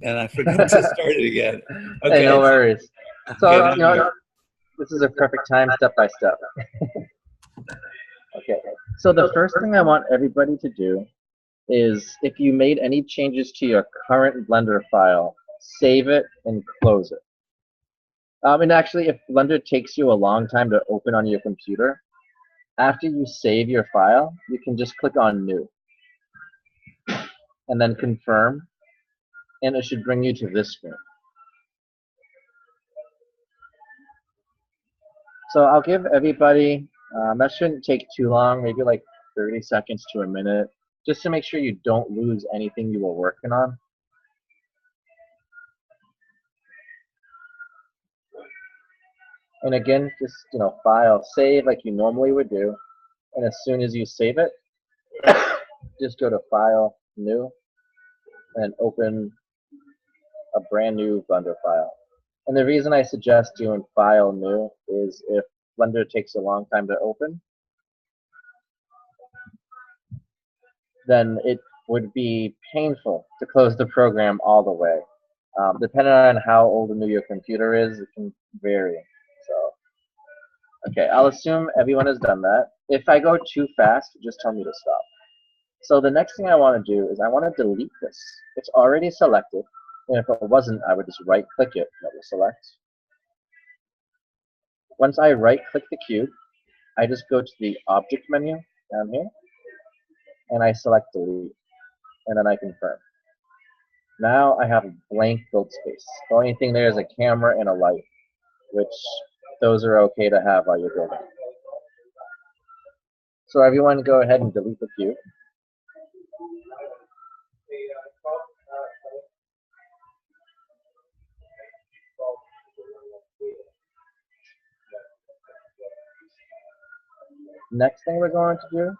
and I forgot to start it again. Hey, Okay, no worries. okay, So, now I'm here. this is a perfect time, step by step. Okay. So the first thing I want everybody to do is if you made any changes to your current Blender file, save it and close it. And actually, if Blender takes you a long time to open on your computer, after you save your file, you can just click on New and then Confirm, and it should bring you to this screen. So I'll give everybody, that shouldn't take too long, maybe like 30 seconds to a minute, just to make sure you don't lose anything you were working on. And again, just file, save like you normally would do. And as soon as you save it, just go to File, New, and open a brand new Blender file. And the reason I suggest doing File, New is if Blender takes a long time to open, then it would be painful to close the program all the way. Depending on how old and new your computer is, it can vary. So, okay, I'll assume everyone has done that. If I go too fast, just tell me to stop. So the next thing I want to do is I want to delete this. It's already selected, and if it wasn't, I would just right-click it and it will select. Once I right-click the cube, I just go to the Object menu down here, and I select Delete, and then I confirm. Now I have a blank build space. The only thing there is a camera and a light, which those are okay to have while you're building. So everyone go ahead and delete the cube. Next thing we're going to do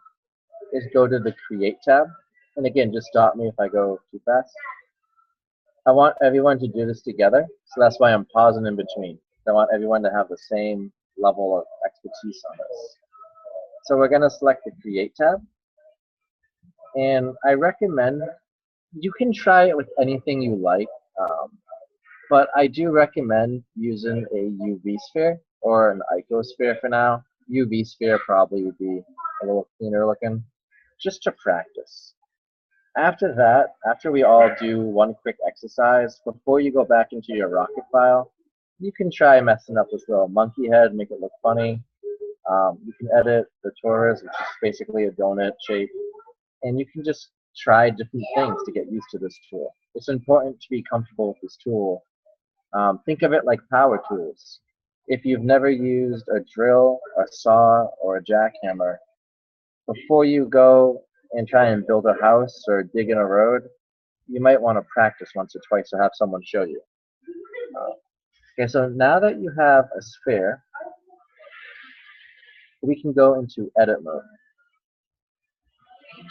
is go to the Create tab. And again, just stop me if I go too fast. I want everyone to do this together, so that's why I'm pausing in between. I want everyone to have the same level of expertise on this. So we're going to select the Create tab. And I recommend you can try it with anything you like, but I do recommend using a UV sphere or an icosphere for now. UV sphere probably would be a little cleaner looking, just to practice. After that, after we all do one quick exercise, before you go back into your rocket file, you can try messing up this little monkey head, make it look funny. You can edit the torus, which is basically a donut shape, and you can just try different things to get used to this tool. It's important to be comfortable with this tool. Think of it like power tools. If you've never used a drill, a saw, or a jackhammer, before you go and try and build a house or dig in a road, you might want to practice once or twice to have someone show you. Okay, so now that you have a sphere, we can go into edit mode.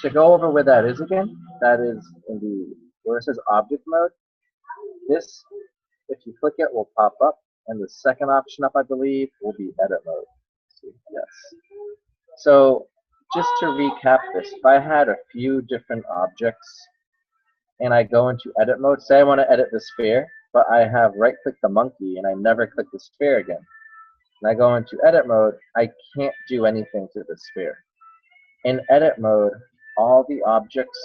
To go over where that is again, that is in the where it says object mode. This, if you click it, will pop up, and the second option up, I believe, will be edit mode. Yes. So just to recap this, if I had a few different objects and I go into edit mode, say I want to edit the sphere, but I have right-clicked the monkey and I never click the sphere again. And I go into edit mode, I can't do anything to the sphere. In edit mode, all the objects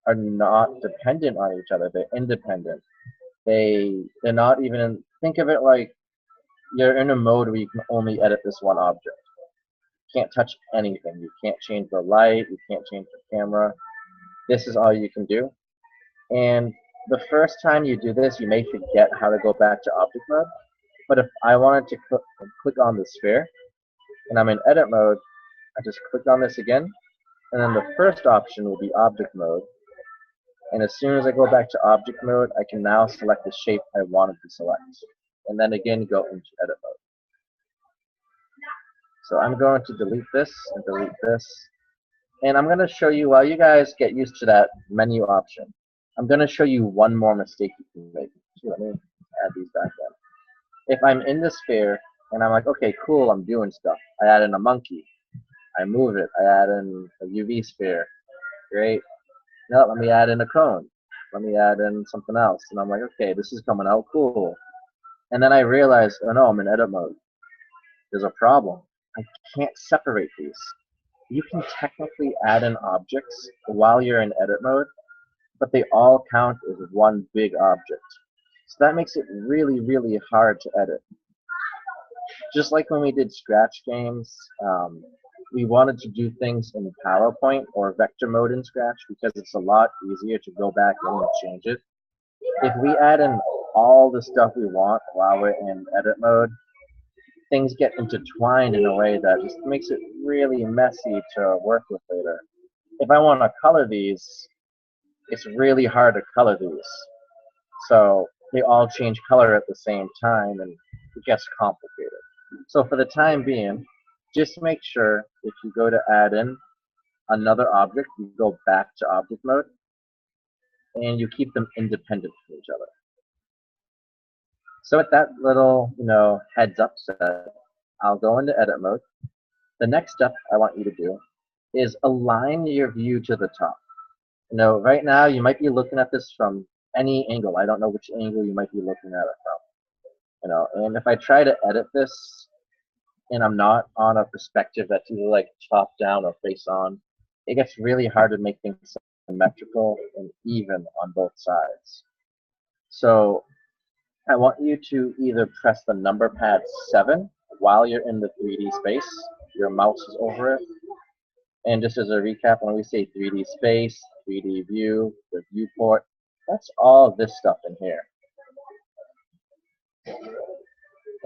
are not dependent on each other. They're independent. They're not even in, think of it like you're in a mode where you can only edit this one object. You can't touch anything. You can't change the light. You can't change the camera. This is all you can do. And the first time you do this, you may forget how to go back to object mode. But if I wanted to click on the sphere, and I'm in edit mode, I just click on this again, and then the first option will be object mode. And as soon as I go back to object mode, I can now select the shape I wanted to select. And then again, go into edit mode. So I'm going to delete this and delete this. And I'm going to show you, while you guys get used to that menu option, I'm going to show you one more mistake you can make. So let me add these back in. If I'm in the sphere and I'm like, okay, cool, I'm doing stuff. I add in a monkey. I move it. I add in a UV sphere. Great. Now let me add in a cone. Let me add in something else. And I'm like, okay, this is coming out cool. And then I realized, oh no, I'm in edit mode. There's a problem. I can't separate these. You can technically add in objects while you're in edit mode, but they all count as one big object. So that makes it really, really hard to edit. Just like when we did Scratch games, we wanted to do things in PowerPoint or vector mode in Scratch because it's a lot easier to go back in and change it. If we add in all the stuff we want while we're in edit mode, things get intertwined in a way that just makes it really messy to work with later. If I want to color these, it's really hard to color these. So they all change color at the same time and it gets complicated. So for the time being, just make sure if you go to add in another object, you go back to object mode and you keep them independent from each other. So with that little, heads up set, I'll go into edit mode. The next step I want you to do is align your view to the top. Right now you might be looking at this from any angle. I don't know which angle you might be looking at it from. And if I try to edit this and I'm not on a perspective that's either like top down or face on, it gets really hard to make things symmetrical and even on both sides. So I want you to either press the number pad 7 while you're in the 3D space, your mouse is over it. And just as a recap, when we say 3D space, 3D view, the viewport, that's all this stuff in here.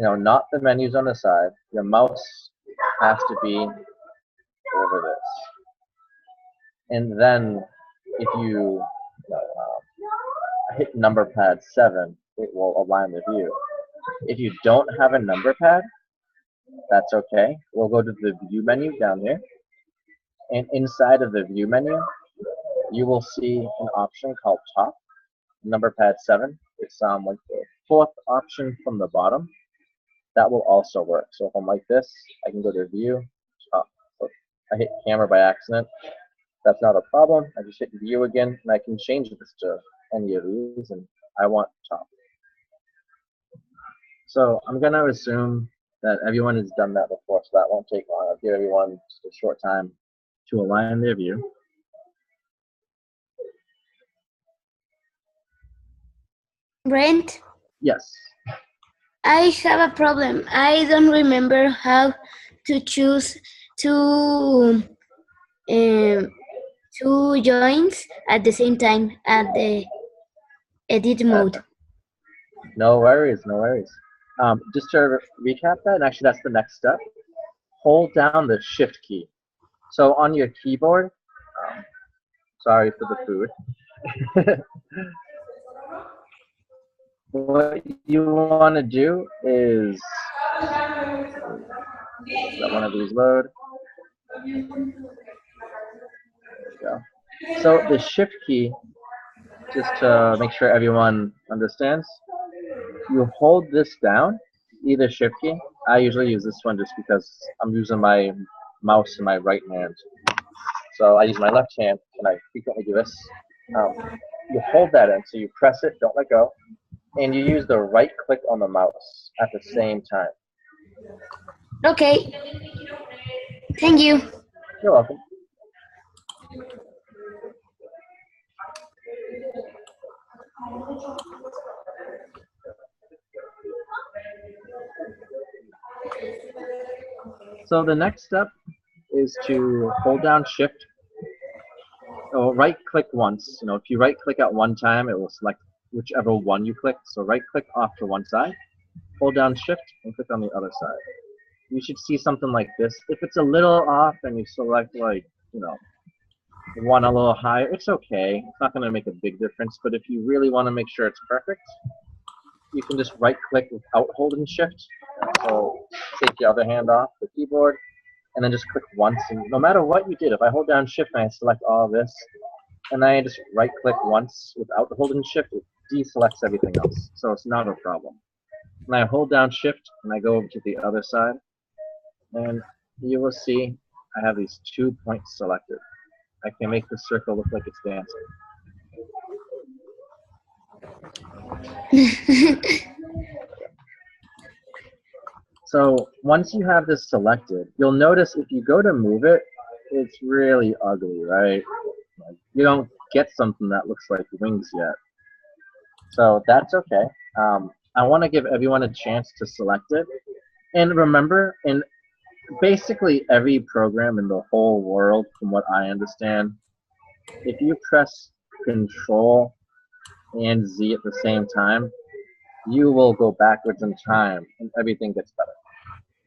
Not the menus on the side. Your mouse has to be over this. And then if you hit number pad 7, it will align the view. If you don't have a number pad, that's okay. We'll go to the view menu down here. And inside of the view menu, you will see an option called top, number pad 7. It's like the 4th option from the bottom. That will also work. So if I'm like this, I can go to view, top. So I hit camera by accident. That's not a problem. I just hit view again, and I can change this to any of these, and I want top. So I'm going to assume that everyone has done that before, so that won't take long. I'll give everyone just a short time to align their view. Brent? Yes. I have a problem. I don't remember how to choose two joints at the same time at the edit mode. No worries, no worries. Just to recap that, and actually that's the next step, hold down the shift key. So on your keyboard, sorry for the food. What you want to do is let one of these load. There we go. So the shift key, just to make sure everyone understands, you hold this down, either shift key. I usually use this one just because I'm using my mouse in my right hand. So I use my left hand and I frequently do this. You hold that in, so you press it, don't let go, and you use the right click on the mouse at the same time. Okay. Thank you. You're welcome. So the next step is to hold down shift or right click once. If you right click at one time, it will select whichever one you click. So right click off to one side, hold down shift and click on the other side. You should see something like this. If it's a little off and you select one a little higher, it's okay. It's not going to make a big difference. But if you really want to make sure it's perfect, you can just right click without holding shift. So take your other hand off the keyboard and then just click once. And no matter what you did, if I hold down shift and I select all this, and I just right click once without holding shift, it deselects everything else. So it's not a problem. And I hold down shift and I go over to the other side, and you will see I have these 2 points selected. I can make the circle look like it's dancing. So once you have this selected, you'll notice if you go to move it, it's really ugly, right? Like, you don't get something that looks like wings yet. So that's okay. I want to give everyone a chance to select it. And remember, in basically every program in the whole world, from what I understand, if you press Control and Z at the same time, you will go backwards in time and everything gets better.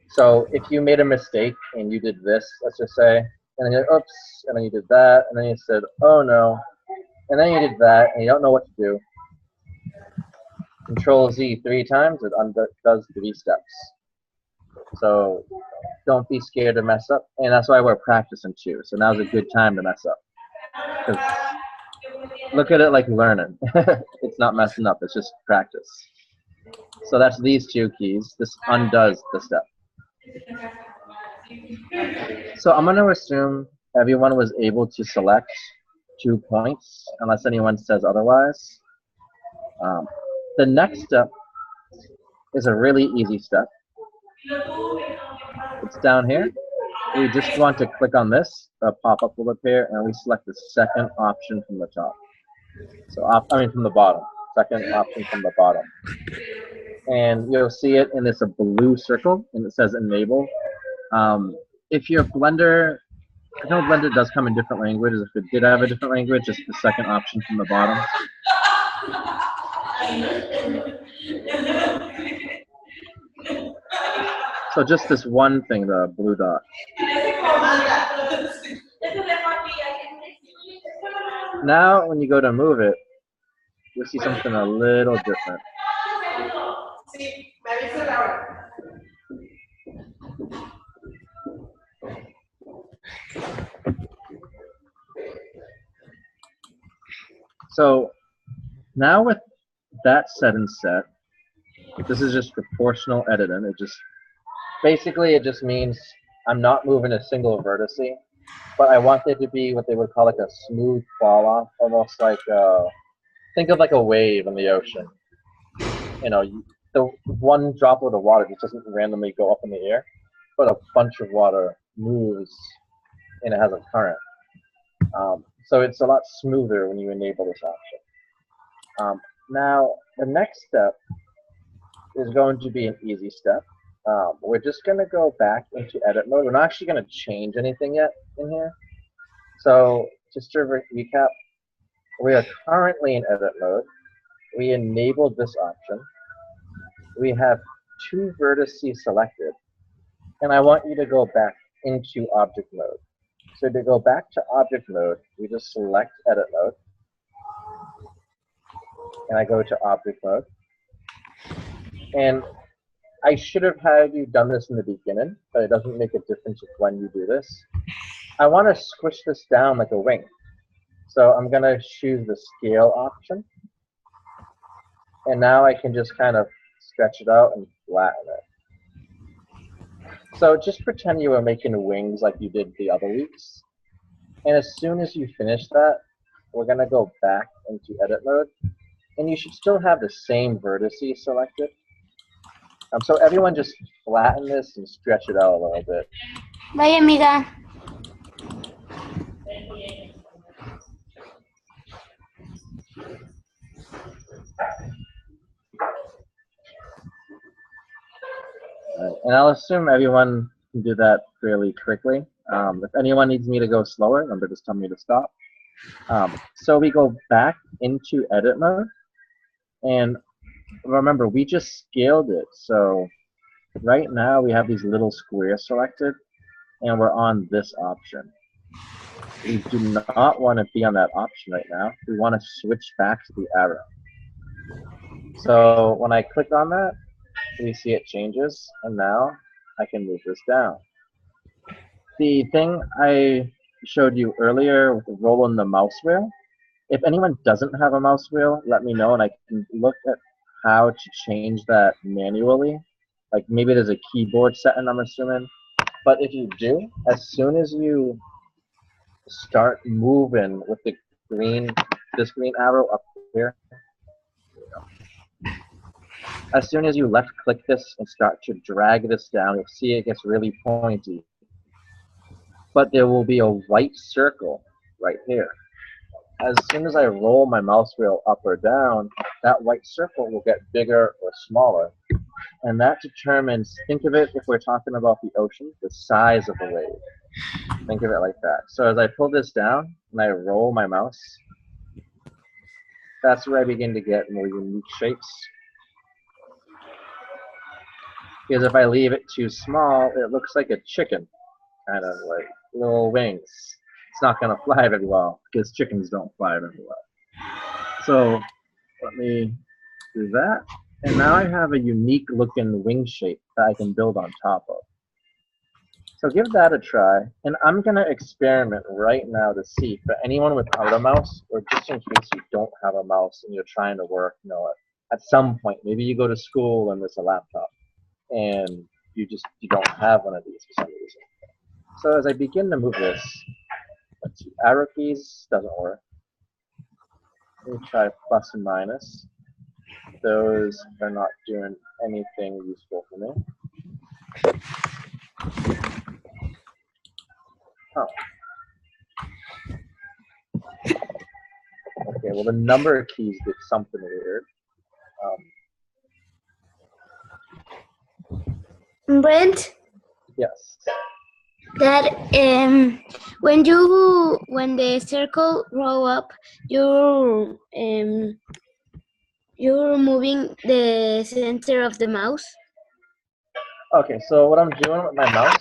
So if you made a mistake and you did this, let's just say, and then you oops, and then you did that, and then you said, oh no, and then you did that, and you don't know what to do, Control Z 3 times, it undoes 3 steps. So don't be scared to mess up, and that's why we're practicing too. So now's a good time to mess up. Because look at it like learning. It's not messing up, it's just practice. So that's these 2 keys. This undoes the step. So I'm going to assume everyone was able to select 2 points, unless anyone says otherwise. The next step is a really easy step. It's down here. We just want to click on this, a pop-up will appear, and we select the second option from the top. So, from the bottom. Second option from the bottom. And you'll see it in this blue circle, and it says Enable. If your Blender, I know Blender does come in different languages. If it did have a different language, it's the second option from the bottom. So just this one thing, the blue dot. Now, when you go to move it, you'll see something a little different. So now with that set and set, this is just proportional editing. It just means I'm not moving a single vertex, but I want there to be what they would call like a smooth fall off, almost like think of like a wave in the ocean. You know, the one droplet of water just doesn't randomly go up in the air, but a bunch of water moves and it has a current. So it's a lot smoother when you enable this option. Now, the next step is going to be an easy step. We're just going to go back into edit mode. We're not actually going to change anything yet in here. So just to recap, we are currently in edit mode. We enabled this option. We have 2 vertices selected. And I want you to go back into object mode. So to go back to object mode, we just select edit mode. And I go to object mode. And I should have had you done this in the beginning, but it doesn't make a difference when you do this. I want to squish this down like a wing. So I'm going to choose the scale option. And now I can just kind of stretch it out and flatten it. So just pretend you were making wings like you did the other weeks. And as soon as you finish that, we're going to go back into edit mode. And you should still have the same vertices selected. So everyone just flatten this and stretch it out a little bit. Bye, amiga. And I'll assume everyone can do that fairly quickly. If anyone needs me to go slower, remember, just tell me to stop. So we go back into edit mode. And remember, we just scaled it. So right now we have these little squares selected, and we're on this option. We do not want to be on that option right now. We want to switch back to the arrow. So when I click on that, we see it changes, and now I can move this down. The thing I showed you earlier with rolling the mouse wheel, if anyone doesn't have a mouse wheel, let me know, and I can look at how to change that manually. Like maybe there's a keyboard setting, I'm assuming. But if you do, as soon as you start moving with the green, this green arrow up here, As soon as you left click this and start to drag this down, you'll see it gets really pointy. But there will be a white circle right here. As soon as I roll my mouse wheel up or down, that white circle will get bigger or smaller. And that determines, think of it, if we're talking about the ocean, the size of the wave. Think of it like that. So as I pull this down and I roll my mouse, that's where I begin to get more unique shapes. Because if I leave it too small, it looks like a chicken, kind of like little wings. It's not going to fly very well because chickens don't fly very well. So let me do that. And now I have a unique looking wing shape that I can build on top of. So give that a try. And I'm going to experiment right now to see for anyone without a mouse, or just in case you don't have a mouse and you're trying to work, you know, at some point, maybe you go to school and there's a laptop and you don't have one of these for some reason. So as I begin to move this, let's see, arrow keys doesn't work. Let me try plus and minus. Those are not doing anything useful for me. Oh. Okay, well the number keys did something weird. Brent, Yes. that when the circle roll up, you're moving the center of the mouse. Okay, so what I'm doing with my mouse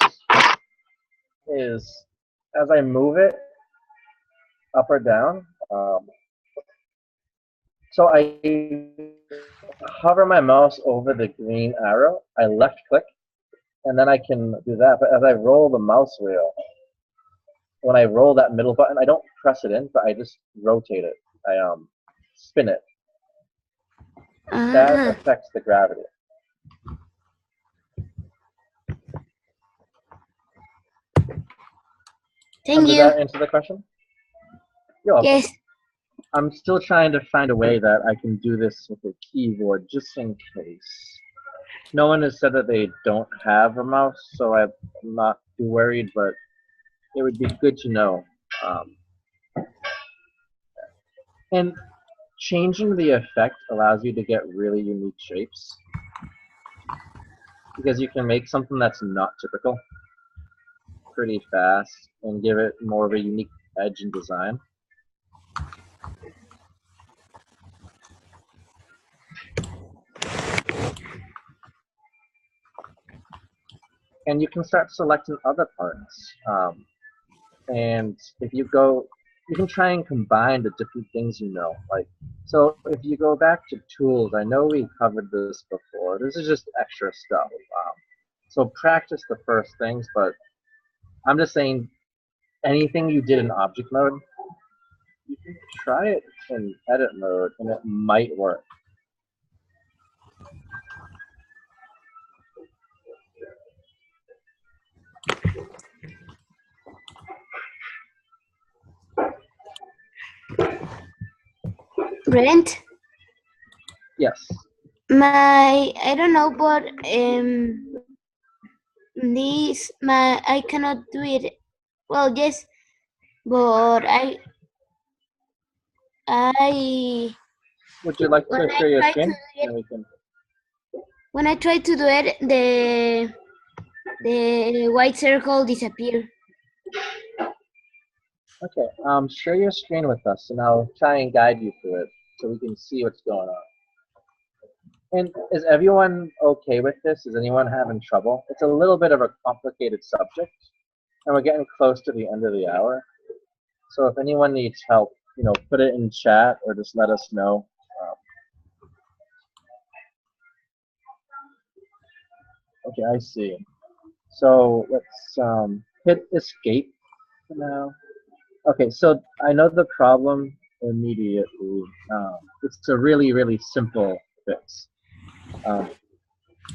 is as I move it up or down, so I hover my mouse over the green arrow, I left click, and then I can do that. But as I roll the mouse wheel, when I roll that middle button, I don't press it in, but I just rotate it. I spin it. That affects the gravity. Thank Does you. that answer the question? You're welcome. Yes. I'm still trying to find a way that I can do this with a keyboard, just in case. No one has said that they don't have a mouse, so I'm not too worried, but it would be good to know. And changing the effect allows you to get really unique shapes, because you can make something that's not typical pretty fast and give it more of a unique edge and design. And you can start selecting other parts. And if you go, you can try and combine the different things you know. Like, so if you go back to tools, I know we covered this before. This is just extra stuff. So practice the first things, but I'm just saying anything you did in object mode, you can try it in edit mode and it might work. Brent? Yes. I don't know, but I cannot do it. Well, yes, but Would you like to share your screen? When I try to do it, the white circle disappear. Okay, share your screen with us and I'll try and guide you through it so we can see what's going on. And is everyone okay with this? Is anyone having trouble? It's a little bit of a complicated subject and we're getting close to the end of the hour. So if anyone needs help, you know, put it in chat or just let us know. Okay, I see. So let's hit escape for now. Okay, so I know the problem immediately. It's a really, really simple fix.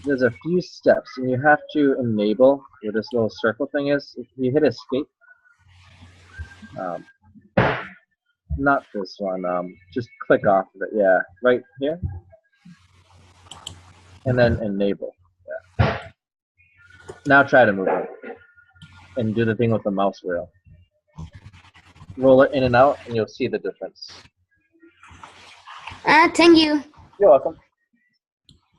There's a few steps, and you have to enable where this little circle thing is. If you hit escape, not this one, just click off of it. Yeah, right here. and then enable. Yeah. Now try to move it and do the thing with the mouse wheel. Roll it in and out, and you'll see the difference. Thank you. You're welcome.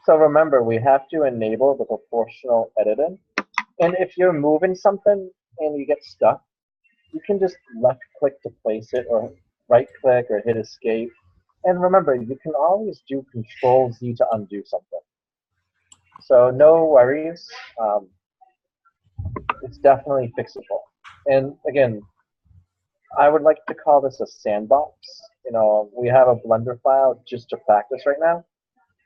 So remember, we have to enable the proportional editing. And if you're moving something and you get stuck, you can just left click to place it, or right click, or hit escape. And remember, you can always do Control Z to undo something. So no worries. It's definitely fixable. And again, I would like to call this a sandbox. You know, we have a Blender file just to practice right now.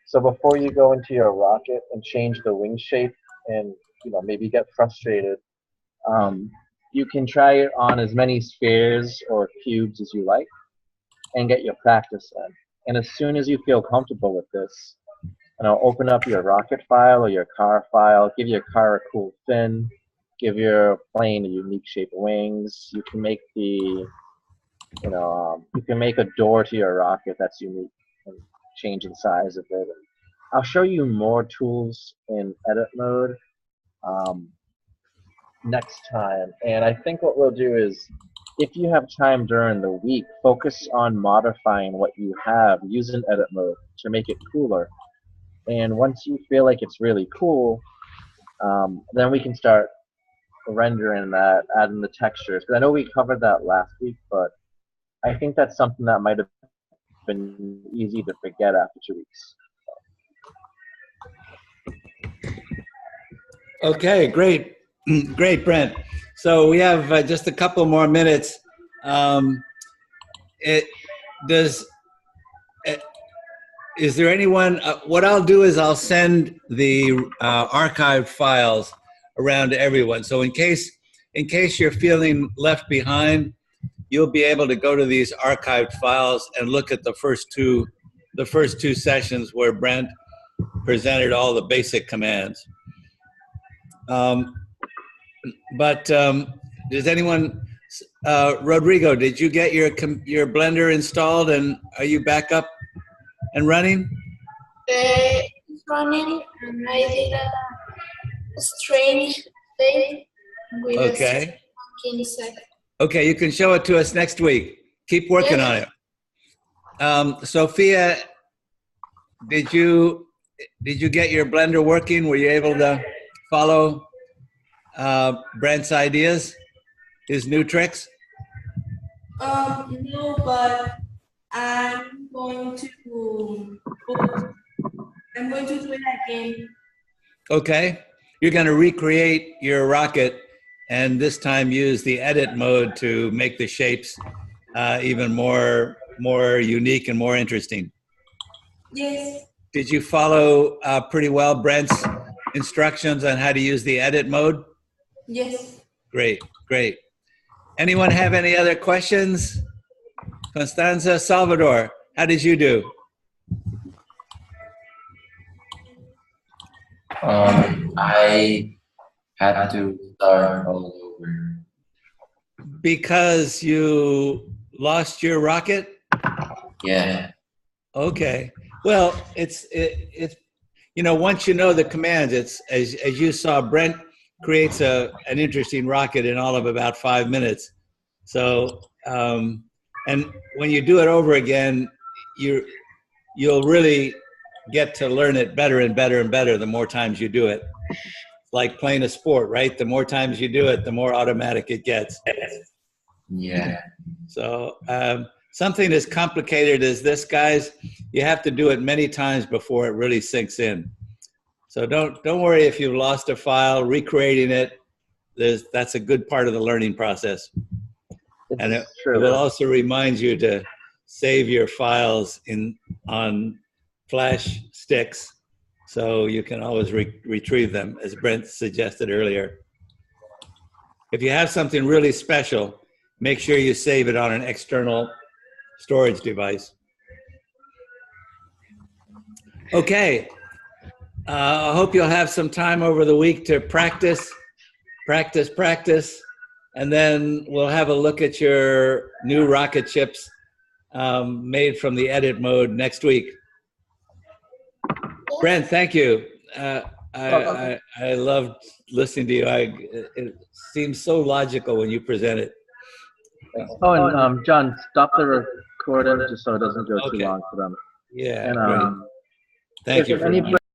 So before you go into your rocket and change the wing shape and, you know, maybe get frustrated, you can try it on as many spheres or cubes as you like and get your practice in. And as soon as you feel comfortable with this, you know, open up your rocket file or your car file, give your car a cool fin, give your plane a unique shape of wings. You can make the, you know, you can make a door to your rocket that's unique and change the size of it. I'll show you more tools in edit mode next time. And I think what we'll do is, if you have time during the week, focus on modifying what you have using edit mode to make it cooler. And once you feel like it's really cool, then we can start rendering that, adding the textures. Because I know we covered that last week, but I think that's something that might have been easy to forget after 2 weeks. Okay, great. Great, Brent. So we have just a couple more minutes. Is there anyone, what I'll do is I'll send the archived files around to everyone. So in case you're feeling left behind, you'll be able to go to these archived files and look at the first two sessions where Brent presented all the basic commands. Does anyone, Rodrigo, did you get your Blender installed, and are you back up and running? It's running, and I did a strange thing with okay. a monkey inside. Okay, you can show it to us next week. Keep working on it. Sophia, did you get your Blender working? Were you able to follow Brent's ideas, his new tricks? No, but I'm going to do it again. Okay, you're going to recreate your rocket, and this time use the edit mode to make the shapes even more unique and more interesting. Yes. Did you follow pretty well Brent's instructions on how to use the edit mode? Yes. Great, great. Anyone have any other questions? Constanza, Salvador, how did you do? I had to start all over. Because you lost your rocket? Yeah. Okay. Well, it's you know, once you know the commands, it's as you saw, Brent creates an interesting rocket in all of about 5 minutes. So, and when you do it over again, you'll really get to learn it better and better and better the more times you do it. It's like playing a sport, right? The more times you do it, the more automatic it gets. Yeah. So something as complicated as this, guys, you have to do it many times before it really sinks in. So don't worry if you've lost a file. Recreating it, that's a good part of the learning process. And it will also remind you to save your files on flash sticks, so you can always retrieve them, as Brent suggested earlier. If you have something really special, make sure you save it on an external storage device. Okay, I hope you'll have some time over the week to practice, and then we'll have a look at your new rocket ships made from the edit mode next week. Yes. Brent, thank you. I loved listening to you. It seems so logical when you present it. Thanks. Oh, and John, stop the recording just so it doesn't go too Okay. long for them. Yeah, And great. Thank if you for anybody